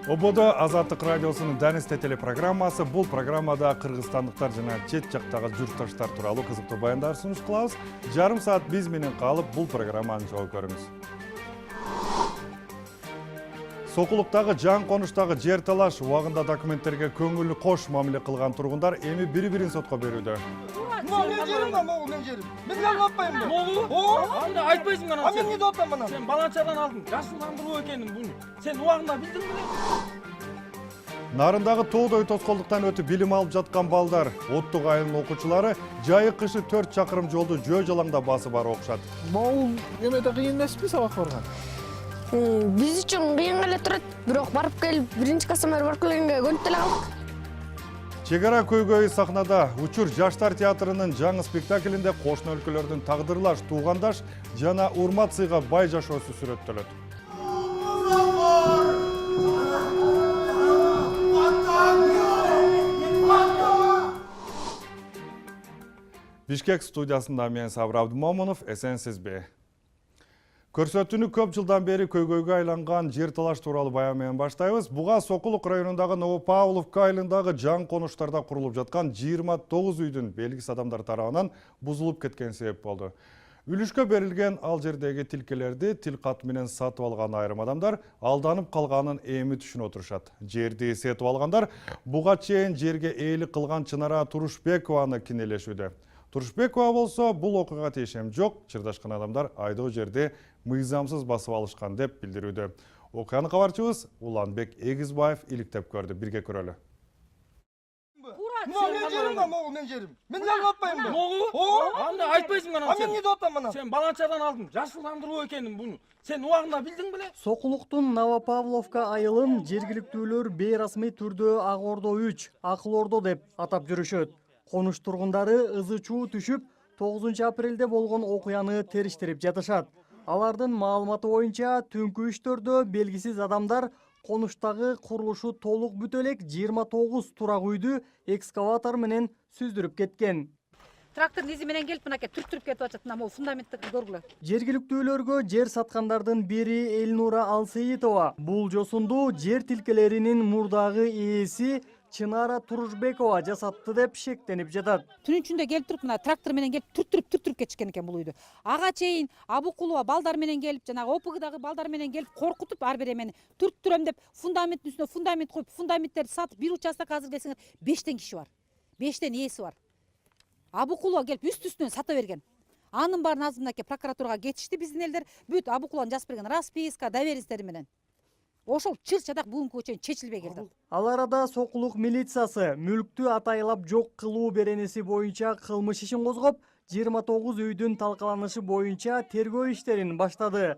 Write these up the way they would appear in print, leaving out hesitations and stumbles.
Ободо Азаттык радиосунун Данисте телепрограммасы. Бул программада кыргызстандыктар жана чет жактагы журтташтар тууралуу кызыктуу баяндар сунуш кылабыз. Жарым саат биз менен калып бул программаны жолу көрүңүз. Сокулуктагы жан конуштагы жер талаш убагында документтерге көңүлү кош мамиле кылган тургундар эми бири-бирин сотко берүүдө. Мен жерим да, мен жерим. Мен алып атпаймын. Анда айтпайсың ана. Мен неде атам ана? Сен баланчадан алдың. Жашыландыруу экенин буну. Сен убагында билдиң беле? Нарындагы тоодой тоскоолдуктан өтүп билим алып жаткан балдар, Оттук айылынын окуучулары жайы кышы 4 чакырым жолду жөө жалаңда басып барып окушат. Бул эмеде кыйын эмеспи сабак барган? Биз үчүн кыйын эле турат, бирок барып келип биринчи классыма барып келгенге көнүп деле калдык. Чек ара көйгөйү сахнада Учур жаштар театрынын жаңы спектаклинде кошуна өлкөлөрдүн тагдырлаш, туугандаш жана урмат сыйга бай жашоосу сүрөттөлөт. Бишкек студиясында мен Сабыр Абдымомунов, эсенсизби? Көрсөтүүнү көп жылдан бери көйгөйгө айланган жер талаш тууралуу баян менен баштайбыз. Буга Сокулук районундагы Новопавловка айылындагы жан конуштарда курулуп жаткан 29 үйдүн белгисиз адамдар тарабынан бузулуп кеткен себеп болду. Үлүшкө берилген ал жердеги тилкелерди тил кат менен сатып алган айрым адамдар алданып калганын эми түшүнүп отурушат. Жерди сетип алгандар буга чейин жерге ээлик кылган Чынара Турушбекованы кинелешүүдө. Турушбекова болсо бул окуяга тиешем жок, чырдашкан адамдар айдоо жерди мыйзамсыз басып алышкан деп билдирүүдө. Окуяны кабарчыбыз Уланбек Эгизбаев иликтеп көрдү. Бирге көрөлү. Мен жерим да, мен жерим. Мен алып атпаймын. Анда айтпайсың ана. Мен неде атам ана? Сен баланчадан алдың. Жашыландыруу экенин буну. Сен убагында билдиң беле? Сокулуктун Новопавловка айылын жергиликтүүлөр бейрасмий түрдө Ак Ордо 3, Акыл Ордо деп атап жүрүшөт. Конуш тургундары ызы чуу түшүп, 9 апрелде болгон окуяны териштирип жатышат. Алардын маалыматы боюнча түнкү 3-төрдө белгисиз адамдар конуштагы курулушу толук бүтө элек 29 турак үйдү экскаватор менен сүздүрүп кеткен. Трактордун изи менен келип мынакей түрттүрүп кетип атат, мына могу фундаментти көргүлө. Жергиликтүүлөргө жер саткандардын бири Элнура Алсейитова бул жосунду жер тилкелеринин мурдагы ээси Чынара Турушбекова жасатты деп шектенип жатат. Түнүн ичинде келип туруп мына трактор менен келип түрттүрүп кетишкен экен бул үйдү. Ага чейин Абукулова балдар менен келип, жанагы ОПГдагы балдар менен келип коркутуп ар бир эмени түрттүрөм деп фундаменттин үстүнө фундамент коюп, фундаменттерди сатып, бир участок азыр келсеңер 5 киши бар. 5 ээси бар. Абукулова келип үстүнөн сата берген. Анын баарын азыр мынакей прокуратурага кетишти биздин элдер. Бүт Абукулованын жазып берген расписка, доверенностьтери менен. Ошол чыр-чадак бүгүнкүгө чейин чечилбей келди. Ал арада Сокулук милициясы мүлктү атайлап жок кылуу беренеси боюнча кылмыш ишин козгоп, 29 үйдүн талкаланышы боюнча тергөө иштерин баштады.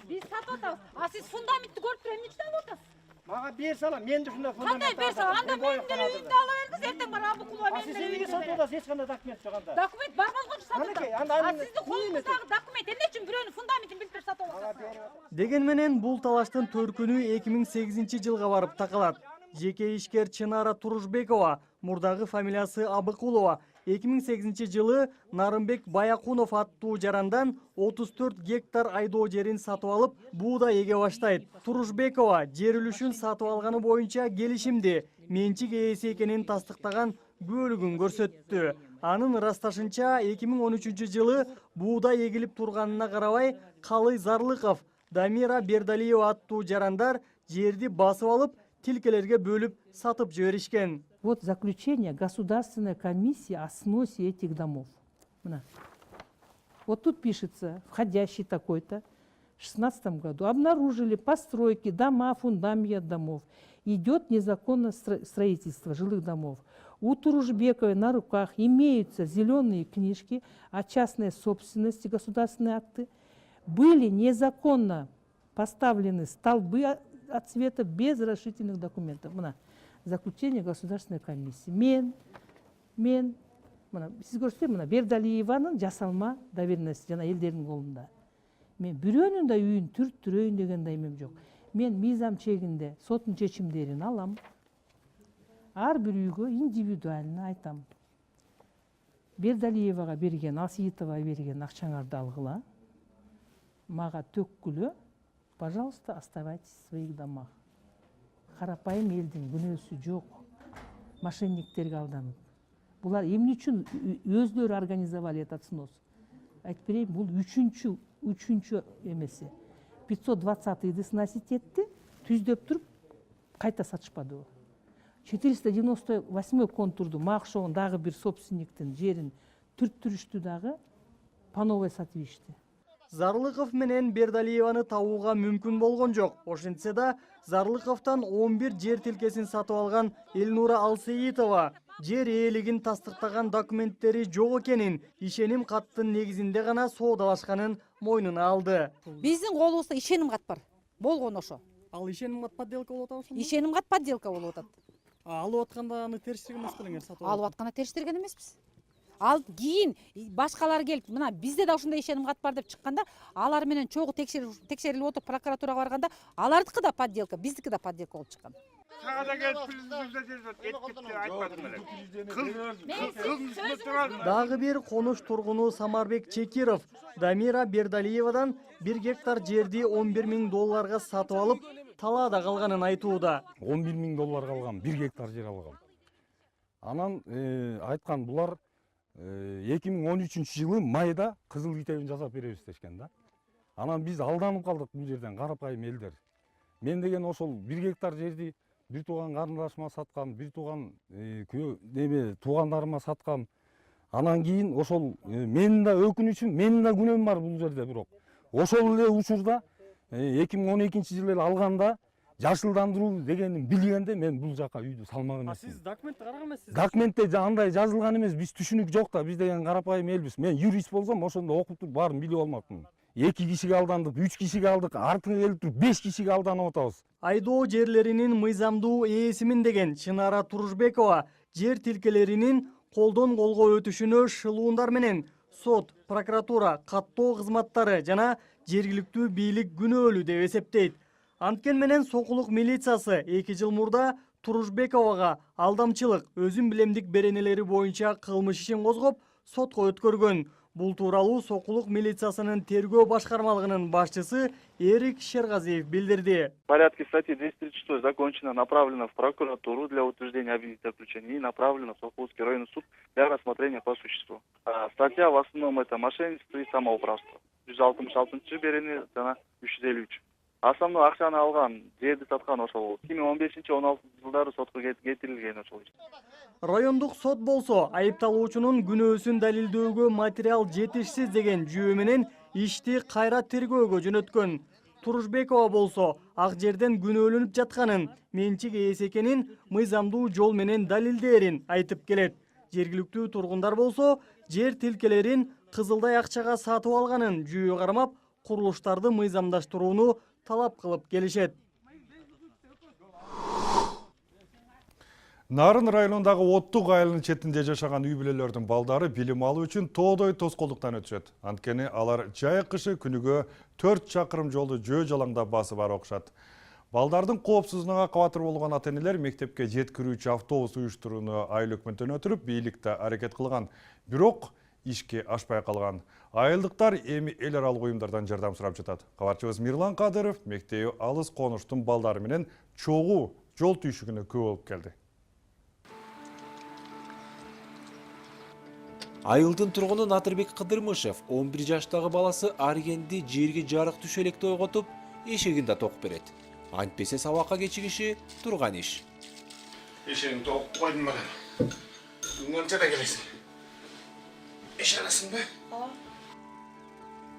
Биз сатып атабыз. А сиз фундаментти көрүп туруп эмне үчүн алып атасыз? Мага бер сала, мен де шундай фундамент. Кандай бер сала? Анда менин деле үйүмдү ала бергиз, эртең бара Абукулова менин деле. Сиз эмнеге сатып атасыз? Эч кандай документ жок анда. Документ бар болгончу сатып Анакей, атам. анда Сиздин колуңуздагы документ эмне үчүн бирөөнүн фундаментин билип туруп сатып атасыз? Деген менен бул талаштын төркүнү 2008 жылга барып такалат. Жеке ишкер Чынара Турушбекова, мурдагы фамилиясы Абыкулова, 2008 жылы Нарымбек Баякунов аттуу жарандан 34 гектар айдоо жерин сатып алып, буудай эге баштайт. Турушбекова жер үлүшүн сатып алганы боюнча келишимди, менчик ээси экенин тастыктаган бөлүгүн көрсөттү. Анын ырасташынча 2013 жылы буудай эгилип турганына карабай, Калый Зарлыков, Дамира Бердалиева аттуу жарандар жерди басып алып, тилкелерге бөлүп сатып жиберишкен. Вот заключение Государственной комиссии о сносе этих домов. Вот тут пишется, входящий такой-то, в 2016 году обнаружили постройки, дома, фундаменты домов. Идет незаконное строительство жилых домов. У Турушбековой на руках имеются зеленые книжки о частной собственности, государственные акты. Были незаконно поставлены столбы от цвета без разрешительных документов. Заключение Государственной комиссии. Мен, сиз көрсөтсөм, Бердалиеванын жасалма доверенности жана элдердин колунда. Мен бирөөнүн да үйүн түрттүрөйүн деген да эмем жок. Мен мыйзам чегинде соттун чечимдерин алам. Ар бир үйгө индивидуально айтам. Бердалиевага берген, Асиитова берген акчаңарды алгыла. Мага төккүлө, пожалуйста, оставайтесь в своих домах. карапайым элдин күнөөсү жок. Мошенниктерге алданып. Булар эмне үчүн өздөрү организовали этот снос? Айтып берейин, бул үчүнчү эмеси. 520-ды сносить этти, түздөп туруп кайта сатышпады. 498 контурду макшогон дагы бир собственниктин жерин түрттүрүштү дагы по новой сатып ишти. Зарлыков менен Бердалиеваны табууга мүмкүн болгон жок. Ошентсе да Зарлыковтан 11 жер тилкесин сатып алган Элнура Алсейитова жер ээлигин тастыктаган документтери жок экенин, ишеним каттын негизинде гана соодалашканын мойнуна алды. Биздин колубузда ишеним кат бар. Болгон ошо. Ал ишеним кат подделка болуп атабы ошондо? Ишеним кат подделка болуп атат. Алып атканда аны терчтирген эмес белеңер сатып алып. Алып атканда терчтирген эмеспиз. Ал кийин башкалар келип, мына бизде да ушундай ишеним кат бар деп чыкканда, алар менен чогуу текшерилип отуруп прокуратурага барганда, алардыкы да подделка, биздики да подделка болуп чыккан. Дагы бир конуш тургуну Самарбек Чекиров Дамира Бердалиевадан 1 гектар жерди $11,000 сатып алып, талаада калганын айтууда. $11,000 алгам, 1 гектар жер алгам. Анан айткан булар 2013 жылы майда кызыл китебин жасап беребиз дешкен да. Анан биз алданып калдык бул жерден, карапайым элдер. Мен деген ошол 1 гектар жерди бир тууган карындашыма саткам, бир тууган туугандарыма саткам. Анан кийин ошол менин да өкүнүчүм, менин да күнөөм бар бул жерде, бирок ошол эле учурда 2012 жылы эле алганда жашылдандыруу дегенин билгенде мен бул жака үйдү салмак эмесмин. Сиз документти караган эмессиз? Документте андай жазылган эмес, биз түшүнүк жок да, биз деген карапайым элбиз. Мен юрист болсом ошондо окуп туруп баарын билип алмакмын. 2 кишиге алдандык, 3 кишиге алдык, артыга келип туруп 5 кишиге алданып атабыз. Айдоо жерлеринин мыйзамдуу ээсимин деген Чынара Турушбекова жер тилкелеринин колдон колго өтүшүнө шылуундар менен сот, прокуратура, каттоо кызматтары жана жергиликтүү бийлик күнөөлүү деп эсептейт. Анткен менен Сокулук милициясы 2 жыл мурда Турушбековага алдамчылык, өзүн билемдик беренелери боюнча кылмыш ишин козгоп, сотко өткөргөн. Бул тууралуу Сокулук милициясынын тергөө башкармалыгынын башчысы Эрик Шергазиев билдирди. В порядке статьи 236 закончено, направлено в прокуратуру для утверждения обвинительного заключения и направлено в Сокулский районный суд для рассмотрения по существу. Статья в основном это мошенничество и самоуправство. 166 берени жана 353. Основной акчаны алган, жерди саткан ошол 2015-16 жылдары сотко кетирилген ошол. Райондук сот болсо айыпталуучунун күнөөсүн далилдөөгө материал жетишсиз деген жүйө менен ишти кайра тергөөгө жөнөткөн. Турушбекова болсо ак жерден күнөөлөнүп жатканын, менчик ээси экенин мыйзамдуу жол менен далилдээрин айтып келет. Жергиликтүү тургундар болсо жер тилкелерин кызылдай акчага сатып алганын жүйө кармап, курулуштарды мыйзамдаштырууну талап кылып келишет. Нарын районундагы Оттук айылынын четинде жашаган үй бүлөлөрдүн балдары билим алуу үчүн тоодой тоскоолдуктан өтүшөт. Анткени алар жай кышы күнүгө 4 чакырым жолду жөө жалаңдап басып ары окушат. Балдардын коопсуздугуна кабатыр болгон ата-энелер мектепке жеткирүүчү автобус уюштурууну айыл өкмөтүнөн өтүрүп бийликте аракет кылган. Бирок ишке ашпай калган. Айылдыктар эми эл аралык уюмдардан жардам сурап жатат. Кабарчыбыз Мирлан Кадыров мектеби алыс конуштун балдары менен чогуу жол түйшүгүнө күбө болуп келди. Айылдын тургуну Натырбек Кыдырмышев 11 жаштагы баласы Аргенди жерге жарык түшө электе ойготуп, эшегин да токуп берет. Антпесе сабакка кечигиши турган иш. Эшегин токуп койдум бара. Канчада келесиң? Эш аласыңбы?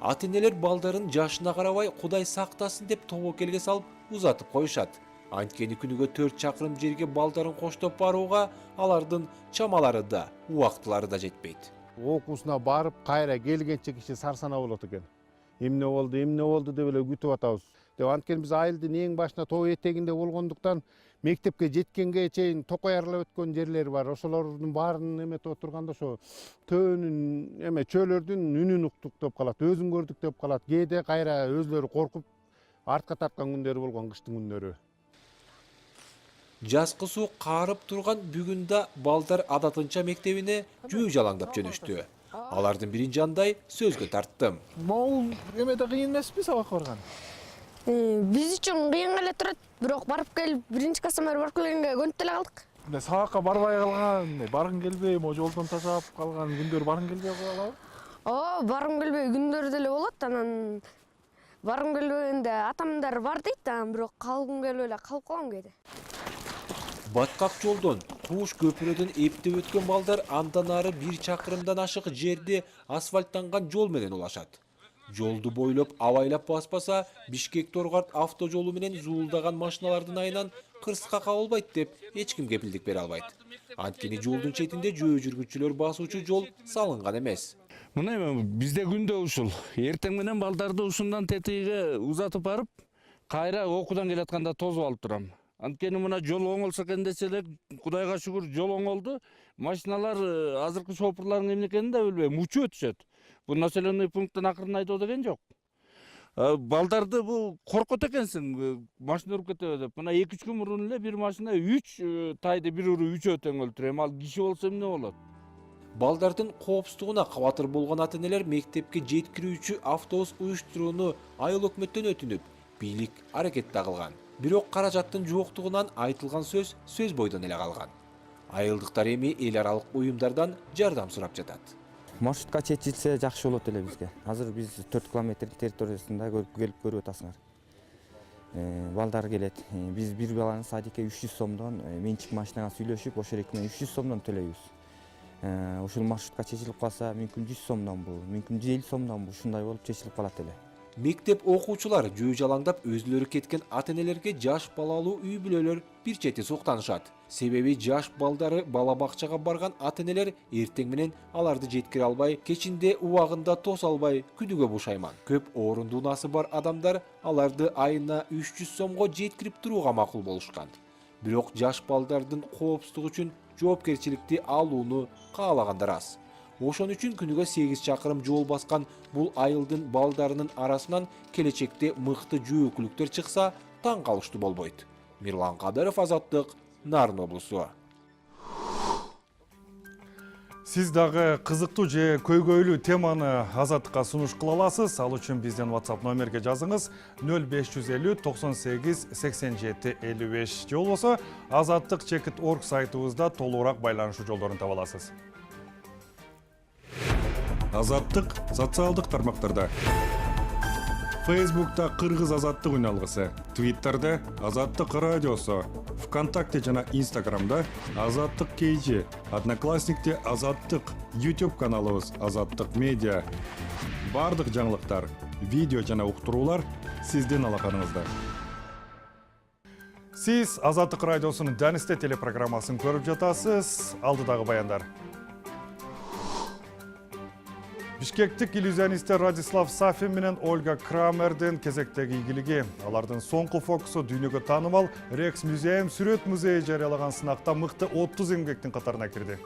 Ата-энелер балдарын жашына карабай Кудай сактасын деп тобокелге салып узатып коюшат. Анткени күнүгө 4 чакырым жерге балдарын коштоп барууга алардын чамалары да, убактылары да жетпейт. Окуусуна барып, кайра келгенче киши сарсана болот экен. Эмне болду деп эле күтүп атабыз. Деп анткени биз айылдын эң башына тоо этегинде болгондуктан мектепке жеткенге чейин токоярлап өткөн жерлери бар. Ошолордун баарын эметип отурганда ошо төөнүн чөөлөрдүн үнүн уктук деп калат, өзүн көрдүк деп калат. Кээде кайра өзлөрү коркуп артка тарткан күндөрү болгон, кыштын күндөрү. Жазкы суу каарып турган бүгүндө балдар адатынча мектебине жөө жалаңдап жөнөштү. Алардын бирин жандай сөзгө тарттым. Могул эмеде кыйын эмеспи сабакка барган? Биз үчүн кыйын эле турат, бирок барып келип биринчи космомен барып келгенге көнүп деле калдык. Мындай сабакка барбай калган, баргың келбей, могу жолдон ташап калган күндөр баргың келбей калабы? Баргым келбей күндөр деле болот, анан баргым келбегенде атамдар бар дейт, анан бирок калгым келбей эле калып калгам кээде. Баткак жолдон, Кууш көпүрөдөн эптеп өткөн балдар андан ары 1 чакырымдан ашык жерде асфальттанган жол менен улашат. Жолду бойлоп абайлап баспаса, Бишкек-Торгарт автожолу менен зуулдаган машиналардын айынан кырсыкка кабылбайт деп эч ким кепилдик бере албайт. Анткени жолдун четинде жөө жүргүнчүлөр басуучу жол салынган эмес. Мына эми бизде күндө ушул. Эртең менен балдарды ушундан тетиге узатып барып, кайра окуудан келатканда тосуп алып турам. Анткени мына жол оңолсо экен десе эле, Кудайга шүгүр жол оңолду. Машиналар азыркы шопурлардын эмне экенин да билбейм, учуп өтүшөт. Бул населенный пункттан акырын айдоо деген жок. Балдарды бул коркот экенсиң, машина уруп кетеби деп. Мына 2-3 күн мурун эле бир машина 3 тайды бир уруп 3 өтөң өлтүрөт. Эми ал киши болсо эмне болот? Балдардын коопсуздугуна кабатыр болгон ата-энелер мектепке жеткирүүчү автобус уюштурууну айыл өкмөттөн өтүнүп, бийлик аракет да кылган. Бирок каражаттын жоктугунан айтылган сөз бойдон эле калган. Айылдыктар эми эл аралык уюмдардан жардам сурап жатат. Маршрутка чечилсе жакшы болот эле бизге. Азыр биз 4 километр территориясында келип көрүп атасыңар. Балдар келет. Биз бир баланы садикке 300 сомдон, менчик машинага сүйлөшүп, ошол эки менен 300 сомдон төлөйбүз. Ушул маршрутка чечилип калса, мүмкүн 100 сомдон бул, мүмкүн 150 сомдон бул, ушундай болуп чечилип калат эле. Мектеп окуучулар жөө жалаңдап өзүлөрү кеткен ата-энелерге жаш балалуу үй бүлөлөр бир чети суктанышат. Себеби жаш балдары бала бакчага барган ата-энелер эртең менен аларды жеткире албай, кечинде убагында тоса албай күнүгө бушайман. Көп орундуунасы бар адамдар аларды айына 300 сомго жеткирип турууга макул болушкан. Бирок жаш балдардын коопсуздугу үчүн жоопкерчиликти алууну каалагандар аз. Ошон үчүн күнүгө 8 чакырым жол баскан бул айылдын балдарынын арасынан келечекте мыкты жөөкүлүктөр чыкса, таң калыштуу болбойт. Мирлан Кадыров, Азаттык, Нарын облусу. Сиз дагы кызыктуу же көйгөйлүү теманы Азаттыкка сунуш кыла аласыз. Ал үчүн бизден WhatsApp номерге жазыңыз 0550 98 87 55 же болбосо azattik.org сайтыбызда толугураак байланышуу жолдорун таба аласыз. Азаттык социалдык тармактарда. Facebook'ta Кыргыз Азаттык үналгысы, Twitter'da Азаттык радиосу, ВКонтакте жана Instagram'da Азаттык KG, Одноклассникте Азаттык, YouTube каналыбыз Азаттык Медиа. Бардык жаңылыктар, видео жана уктуруулар сиздин алаканыңызда. Сиз Азаттык радиосунун Данисте телепрограммасын көрүп жатасыз. Алдыдагы баяндар. Бишкектик иллюзионисттер Радислав Сафин менен Ольга Крамердин кезектеги ийгилиги. Алардын соңку фокусу дүйнөгө таанымал Рекс музейм сүрөт музейи жарыялаган сынакта мыкты 30 эмгектин катарына кирди.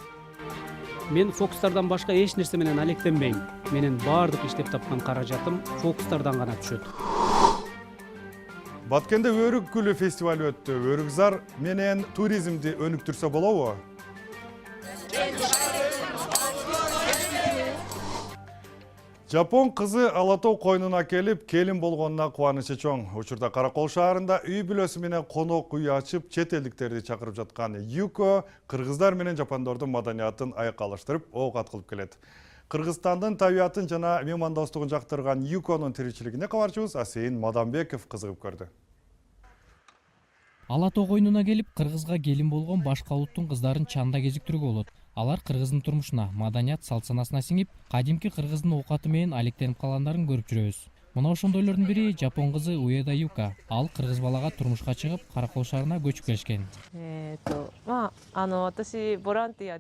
Мен фокустардан башка эч нерсе менен алектенбейм. Менин бардык иштеп тапкан каражатым фокустардан гана түшөт. Баткенде Өрүк гүлү фестивалы өттү. Өрүкзар менен туризмди өнүктүрсө болобу? Жапон кызы Алатоо койнуна келип, келин болгонуна кубанычы чоң. Учурда Каракол шаарында үй бүлөсү менен конок үй ачып, чет элдиктерди чакырып жаткан Юко кыргыздар менен жапондордун маданиятын айкалыштырып, оокат кылып келет. Кыргызстандын табиятын жана меймандостугун жактырган Юконун тиричилигине кабарчыбыз Асейин Мадамбеков кызыгып көрдү. Алатоо койнуна келип, кыргызга келин болгон башка улуттун кыздарын чанда кезиктирүүгө болот. Алар кыргыздын турмушуна, маданият салт-санасына сиңип, кадимки кыргыздын оокаты менен алектенип калгандарын көрүп жүрөбүз. Мына ошондойлордун бири жапон кызы Уэда Юка. Ал кыргыз балага турмушка чыгып, Каракол шаарына көчүп келишкен.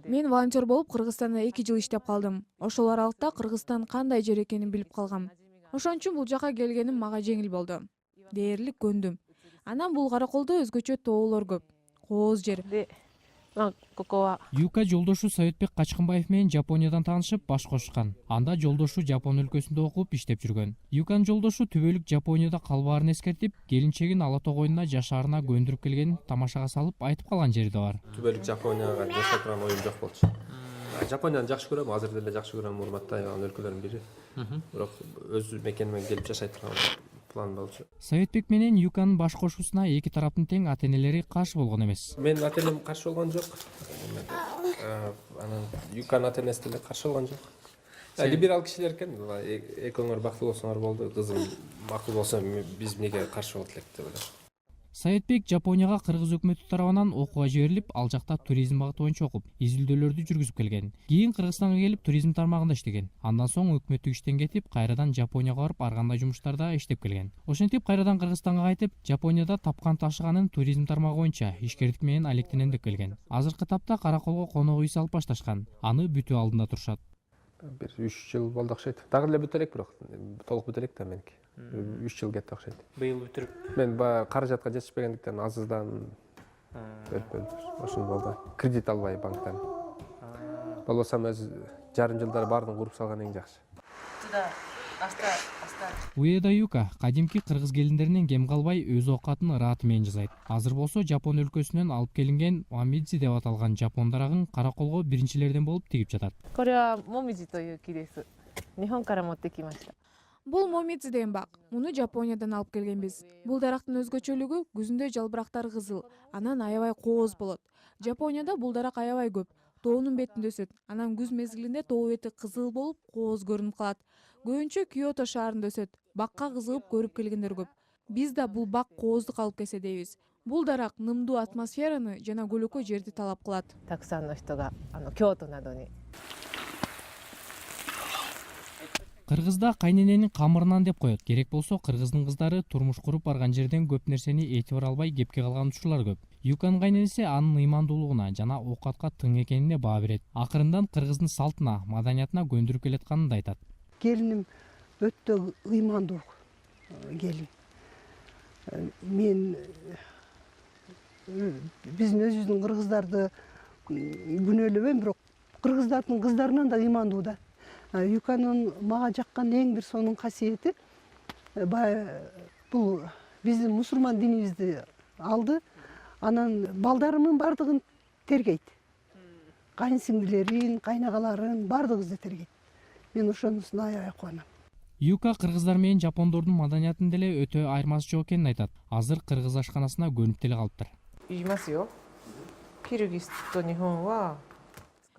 Мен волонтер болуп Кыргызстанда 2 жыл иштеп калдым. Ошол аралыкта Кыргызстан кандай жер экенин билип калгам. Ошон үчүн бул жака келгеним мага жеңил болду. Дээрлик көндүм. Анан бул Караколдо өзгөчө тоолор көп. Кооз жер. Юка жолдошу Советбек Качкынбаев менен Жапониядан таанышып баш кошушкан. Анда жолдошу Жапон өлкөсүндө окуп иштеп жүргөн. Юканын жолдошу түбөлүк Жапонияда калбаарын эскертип, келинчегин Алатоо койнуна жашаарына көндүрүп келгенин тамашага салып айтып калган жери да бар. Түбөлүк Жапонияга жашап турган оюм жок болчу. Жапонияны жакшы көрөм, азыр деле жакшы көрөм, урматтайм, анын өлкөлөрдүн бири. Бирок өз мекениме келип жашай турган план болчу. Советбек менен Юканын баш кошуусуна эки тараптын тең ата энелери каршы болгон эмес. Мен ата энем каршы болгон жок. Анан Юканын ата энеси деле каршы болгон жок. Либерал кишилер экен, экөөңөр бактылуу болсоңор болду, кызым макул болсо биз эмнеге каршы болот элек деп ойлойм. Советбек Жапонияга кыргыз өкмөтү тарабынан окууга жиберилип, ал жакта туризм багыты боюнча окуп, изилдөөлөрдү жүргүзүп келген. Кийин Кыргызстанга келип туризм тармагында иштеген. Андан соң өкмөттүк иштен кетип, кайрадан Жапонияга барып, ар кандай жумуштарда иштеп келген. Ошентип кайрадан Кыргызстанга кайтып, Жапонияда тапкан ташыганын туризм тармагы боюнча ишкердик менен алектенемдеп келген. Азыркы тапта Караколго конок үй салып башташкан. Аны бүтүү алдында турушат. Бир 3 жыл болду окшойт. Дагы эле бүтө элек, бирок толук бүтө элек да меники. 3 жыл кетти окшойт. Быйыл бүтүрүп. Мен каражатка жетишпегендиктен азыздан ошондо болду. Кредит албай банктан. Болбосом өз жарым жылдар баарын куруп салган эң жакшы. Уэда Юка кадимки кыргыз келиндеринен кем калбай өз оокатын ырааты менен жасайт. Азыр болсо Жапон өлкөсүнөн алып келинген момидзи деп аталган жапон дарагын караколго биринчилерден болуп тигип жатат. Бул момидзи деген бак. Муну Жапониядан алып келгенбиз. Бул дарактын өзгөчөлүгү күзүндө жалбырактары кызыл, анан аябай кооз болот. Жапонияда бул дарак аябай көп. Тоонун бетинде өсөт. Анан күз мезгилинде тоо бети кызыл болуп, кооз көрүнүп калат. Көбүнчө Киото шаарында өсөт. Бакка кызыгып көрүп келгендер көп. Биз да бул бак кооздук алып келсе дейбиз. Бул дарак нымдуу атмосфераны жана көлөкө жерди талап кылат. Кыргызда кайнененин камырынан деп коет. Керек болсо кыргыздын кыздары турмуш куруп барган жерден көп нерсени этибар албай кепке калган учурлар көп. Юканын кайненеси анын ыймандуулугуна жана оокатка тың экенине баа берет. Акырындан кыргыздын салтына, маданиятына көндүрүп келатканын да айтат. Келиним өтө ыймандуу келин. Мен биздин өзүбүздүн кыргыздарды күнөөлөбөйм, бирок кыргыздардын кыздарынан да ыймандуу да. Юканын мага жаккан эң бир сонун касиети бул биздин мусулман динибизди алды. Анан балдарымын бардыгын тергейт. Кайын сиңдилерин, кайнагаларын бардыгыбызды тергейт. Мен ошонусуна аябай кубанам. Юка кыргыздар менен жапондордун маданиятын деле өтө айырмасы жок экенин айтат. Азыр кыргыз ашканасына көнүп деле калыптыр.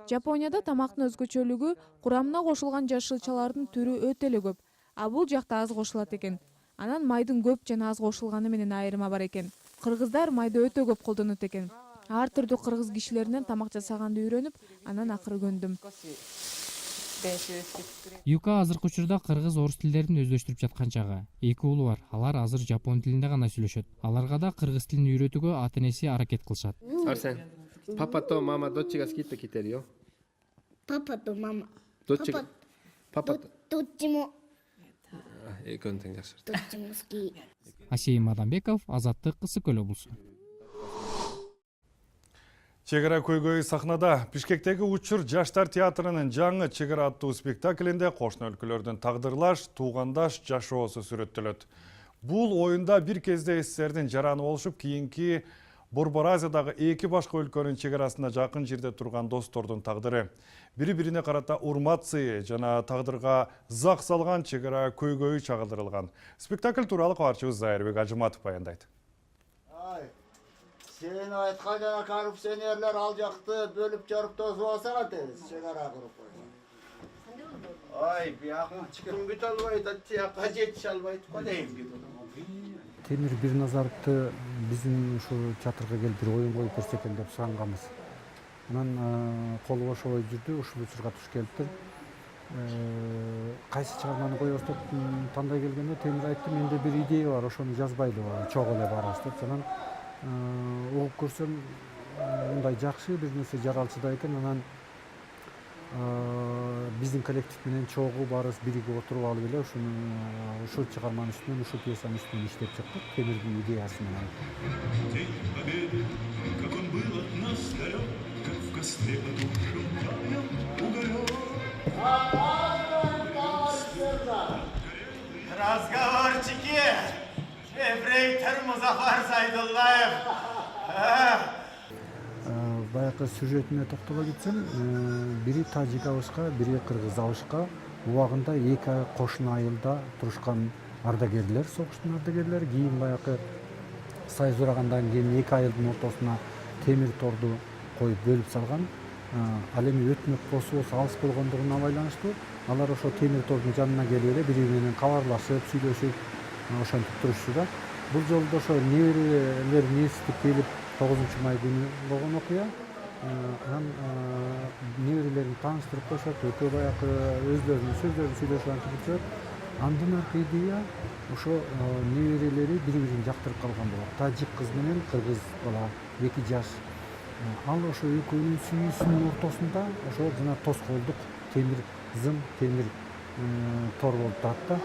Жапонияда тамактын өзгөчөлүгү курамына кошулган жашылчалардын түрү өтө эле көп. А бул жакта аз кошулат экен. Анан майдын көп жана аз кошулганы менен айырма бар экен. Кыргыздар майды өтө көп колдонот экен. Ар түрдүү кыргыз кишилеринен тамак жасаганды үйрөнүп, анан акыры көндүм. Юка азыркы учурда кыргыз орус тилдерин өздөштүрүп жаткан чагы. Эки уулу бар. Алар азыр жапон тилинде гана сүйлөшөт. Аларга да кыргыз тилин үйрөтүүгө ата энеси аракет кылышат. Арсен, папа то мама дочига скита китерио? Папа то мама. Дочига? Папа то? Дочимо. Экөөнүн тең жакшы. Дочимо ски. Асейин Мадамбеков, Азаттык, Ысык-Көл облусу. Чегара көйгөй сахнада Бишкектеги Учур жаштар театрынын жаңы Чегара аттуу спектаклинде кошуна өлкөлөрдүн тагдырлаш, туугандаш жашоосу сүрөттөлөт. Бул оюнда бир кезде СССРдин жараны болушуп, кийинки Борбор Азиядагы эки башка өлкөнүн чегарасына жакын жерде турган достордун тагдыры. Бири-бирине карата урмат сыйы жана тагдырга зак салган чегара көйгөйү чагылдырылган. Спектакль тууралуу кабарчыбыз Зайырбек Ажыматов баяндайт. Сен айткан жана коррупционерлер ал жакты бөлүп жарып тосуп алсаңар тез чегара куруп койгон. Ай, бияка чыккын бүт албайт, тияка жетише албайт го дейм. Темир Бирназаровду биздин ушу театрга келип бир оюн коюп көрсөтөм деп суранганбыз. Анан колу бошобой жүрдү, ушул учурга туш келиптир. Кайсы чыгарманы коебуз деп тандай келгенде Темир айтты, менде бир идея бар, ошону жазбайлыбы, чогуу эле барабыз деп. Анан угуп көрсөм, мындай жакшы бир нерсе жаралчыда экен. Анан биздин коллектив менен чогуу баарыбыз биригип отуруп алып эле ушул чыгарманын үстүнөн, ушул пьесанын үстүнөн иштеп чыктык. Темирдин идеясы менен. Разговорчики! Ефрейтор Музафар Сайдуллаев! Баягы сюжетине токтоло кетсем, бири тажик абышка, бири кыргыз абышка убагында эки кошуна айылда турушкан ардагерлер, согуштун ардагерлери. Кийин баягы союз урагандан кийин 2 айылдын ортосуна темир торду коюп бөлүп салган. Ал эми өтмөк посубу алыс болгондугуна байланыштуу алар ошо темир тордун жанына келип эле бири бири менен кабарлашып, сүйлөшүп ошентип турушчу да. Бул жолу да ошо неберелер несип келип 9 май күнү болгон окуя. Анан неберелерин тааныштырып коюшат, экөө баягы өздөрүнүн сөздөрүн сүйлөшүп антип жүрөт. Андан аркы идея ошо неберелери бири-бирин жактырып калган болот. Тажик кыз менен кыргыз бала 2 жаш. Ал ошо экөөнүн сүйүүсүнүн ортосунда ошо жана тоскоолдук темир зым, темир тор болуп турат да.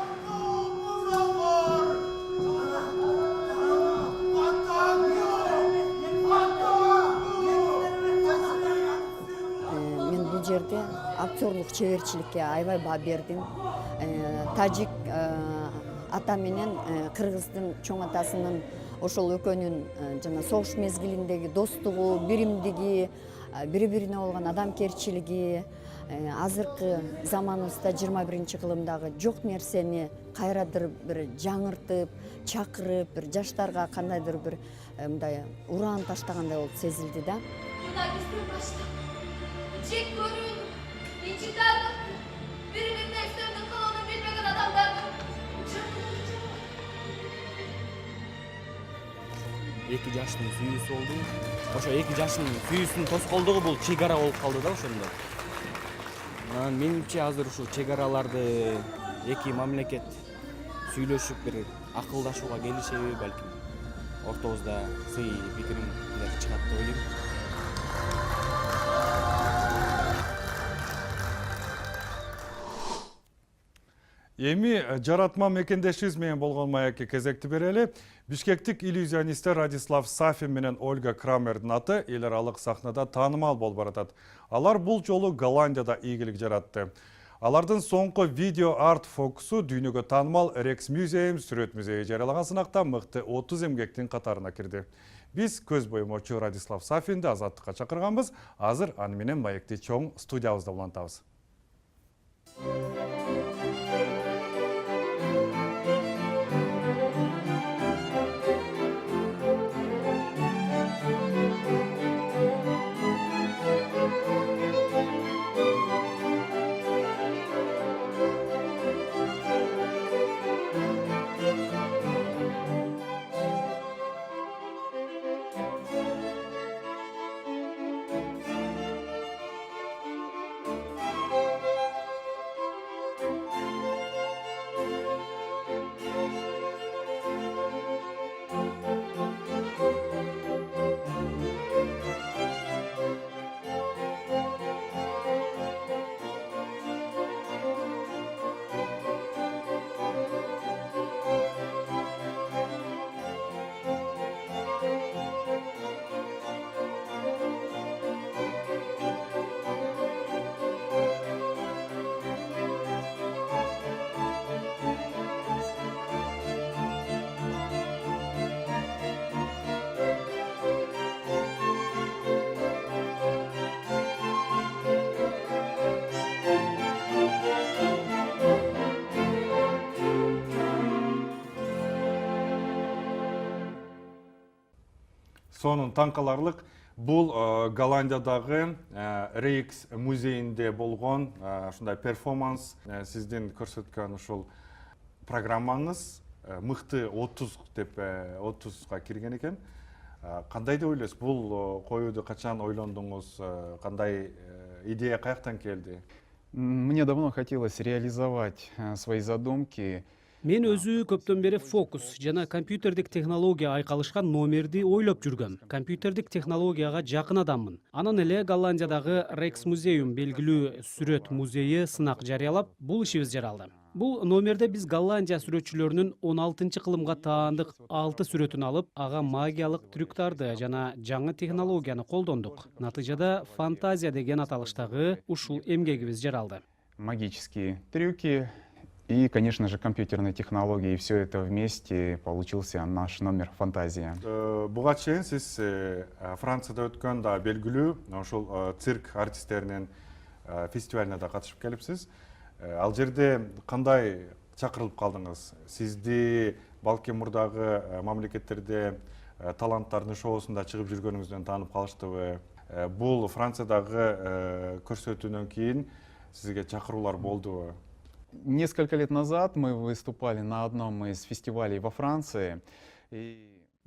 Мен бул жерде актерлук чеберчиликке аябай баа бердим. Тажик ата менен кыргыздын чоң атасынын ошол экөөнүн жана согуш мезгилиндеги достугу, биримдиги, бири-бирине болгон адамкерчилиги, азыркы заманыбызда 21-кылымдагы жок нерсени кайрадыр бир жаңыртып, чакырып, бир жаштарга кандайдыр бир мындай ураан таштагандай болуп сезилди да. Жек көрүүнү, инчиктерди, бири-бирине үстөмдүк кылууну билбеген адамдарды. Эки жаштын сүйүүсү болду. Ошо эки жаштын сүйүүсүнүн тоскоолдугу бул чек ара болуп калды да ошондо. Менимче азыр ушул чек араларды эки мамлекет сүйлөшүп бир акылдашууга келишеби балким. Ортобузда сый пикиримдер чыгат деп ойлойм. Эми жаратма мекендешибиз менен болгон маекке кезекти берели. Бишкектик иллюзионисттер Радислав Сафин менен Ольга Крамердин аты эл аралык сахнада таанымал болуп баратат. Алар бул жолу Голландияда ийгилик жаратты. Алардын соңку видео арт фокусу дүйнөгө таанымал Rex Museum сүрөт музейи жарыялаган сынакта мыкты 30 эмгектин катарына кирди. Биз көз боюмочу Радислав Сафинди азаттыкка чакырганбыз. Азыр аны менен маекти чоң студиябызда улантабыз. Сонун таңкаларлык бул Голландиядагы Rex музейинде болгон ушундай перформанс. Сиздин көрсөткөн ушул программаңыз мыкты 30 деп 30га кирген экен. Кандай деп ойлойсуз? Бул коюуду качан ойлондуңуз? Кандай идея каяктан келди? Мне давно хотелось реализовать свои задумки. Мен өзү көптөн бери фокус жана компьютердик технология айкалышкан номерди ойлоп жүргөм. Компьютердик технологияга жакын адаммын. Анан эле Голландиядагы Rex Museum белгилүү сүрөт музейи сынак жарыялап, бул ишибиз жаралды. Бул номерде биз Голландия сүрөтчүлөрүнүн 16-кылымга таандык 6 сүрөтүн алып, ага магиялык трюктарды жана жаңы технологияны колдондук. Натыйжада фантазия деген аталыштагы ушул эмгегибиз жаралды. Магические трюки и, конечно же, компьютерные технологии. И все это вместе получился наш номер «Фантазия». Буга чейин сиз Францияда өткөн да белгилүү ошол цирк артисттеринин фестивалына да катышып келипсиз. Ал жерде кандай чакырылып калдыңыз. Сизди балки мурдагы мамлекеттерде таланттардын шоусунда чыгып жүргөнүңүздөн таанып калыштыбы? Бул Франциядагы көрсөтүүнөн кийин сизге чакыруулар болдубу? Несколько лет назад мы выступали на одном из фестивалей во Франции.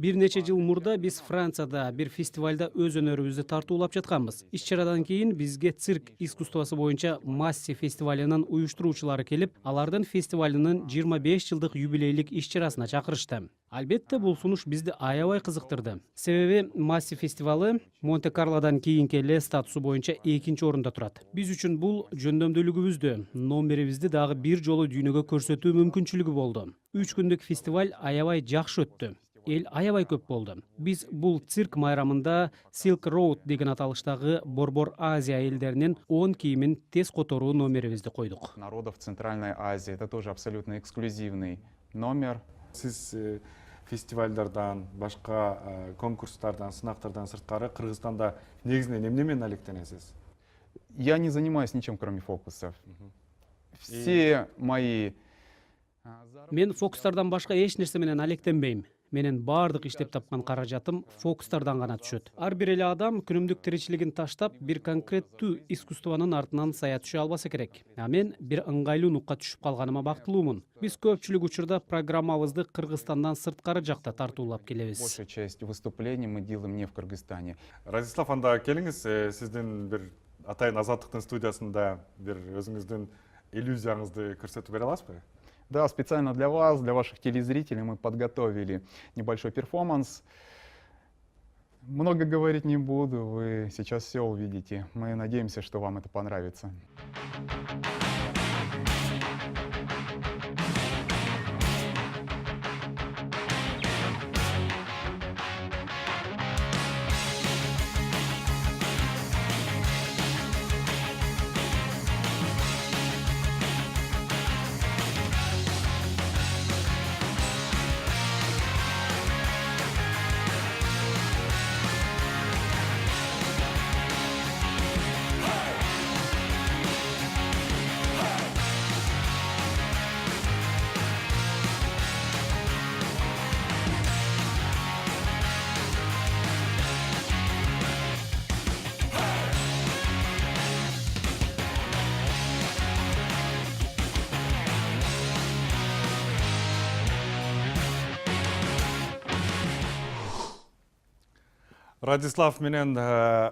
Бир нече жыл мурда биз Францияда бир фестивальда өз өнөрүбүздү тартуулап жатканбыз. Иш-чарадан кийин бизге цирк искусствосу боюнча Масси фестивалынын уюштуруучулары келип, алардын фестивалынын 25 жылдык юбилейлик иш-чарасына чакырышты. Албетте, бул сунуш бизди аябай кызыктырды. Себеби Масси фестивалы Монте-Карлодан кийинки эле статусу боюнча 2-орунда турат. Биз үчүн бул жөндөмдүүлүгүбүздү, номерибизди дагы бир жолу дүйнөгө көрсөтүү мүмкүнчүлүгү болду. 3 күндүк фестиваль аябай жакшы өттү. Эл аябай көп болду. Биз бул цирк майрамында Silk Road деген аталыштагы Борбор Азия элдеринин 10 кийимин тез которуу номерибизди койдук. Народов Центральной Азии. Это тоже абсолютно эксклюзивный номер. Сиз фестивальдардан, башка конкурстардан, сынактардан сырткары Кыргызстанда негизинен эмне менен алектенесиз? Я не занимаюсь ничем, кроме фокусов. Все мои... Мен фокустардан башка эч нерсе менен алектенбейм. Менин бардык иштеп тапкан каражатым фокустардан гана түшөт. Ар бир эле адам күнүмдүк тиричилигин таштап, бир конкреттүү искусствонун артынан сая түшө албаса керек. А мен бир ыңгайлуу нукка түшүп калганыма бактылуумун. Биз көпчүлүк учурда программабызды Кыргызстандан сырткары жакта тартуулап келебиз. Большая часть выступлений мы делаем не в Кыргызстане. Радислав, анда келиңиз, сиздин бир атайын Азаттыктын студиясында бир өзүңүздүн иллюзияңызды көрсөтүп бере аласызбы? Да, специально для вас, для ваших телезрителей мы подготовили небольшой перформанс. Много говорить не буду, вы сейчас все увидите. Мы надеемся, что вам это понравится. Радислав менен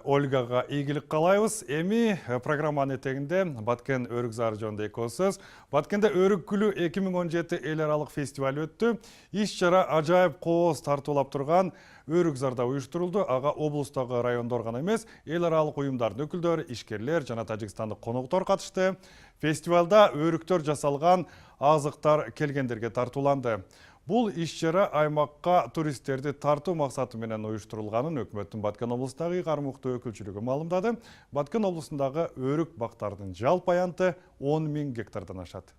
Ольгага ийгилик каалайбыз. Эми программанын этегинде Баткен Өрүкзар жөнүндө экөөсүз. Баткенде Өрүккүлүү 2017 эл аралык фестиваль өттү. Иш-чара ажайып кооз тартуулап турган Өрүкзарда уюштурулду. Ага облустагы райондор гана эмес, эл аралык уюмдардын өкүлдөрү, ишкерлер жана тажикстандык конуктор катышты. Фестивалда өрүктөр жасалган азыктар келгендерге тартууланды. Бул иш-чара аймакка туристтерди тартуу максаты менен уюштурулганын өкмөттүн Баткен облустагы кармыктуу өкүлчүлүгү маалымдады. Баткен облусундагы өрүк бактардын жалпы аянты 10 000 гектардан ашат.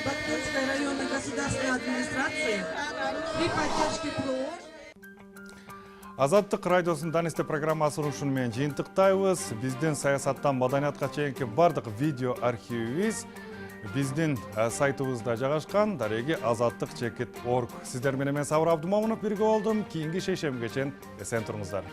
Баткенской районной государственной администрации при поддержке ПРО. Азаттык радиосунун эсте программасы ушуну менен жыйынтыктайбыз. Биздин саясаттан маданиятка чейинки бардык видео архивибиз биздин сайтыбызда жайгашкан. Дареги azattik.org. Сиздер менен мен Сабыр Абдумомунов бирге болдум. Кийинки шейшемге чейин эсен туруңуздар.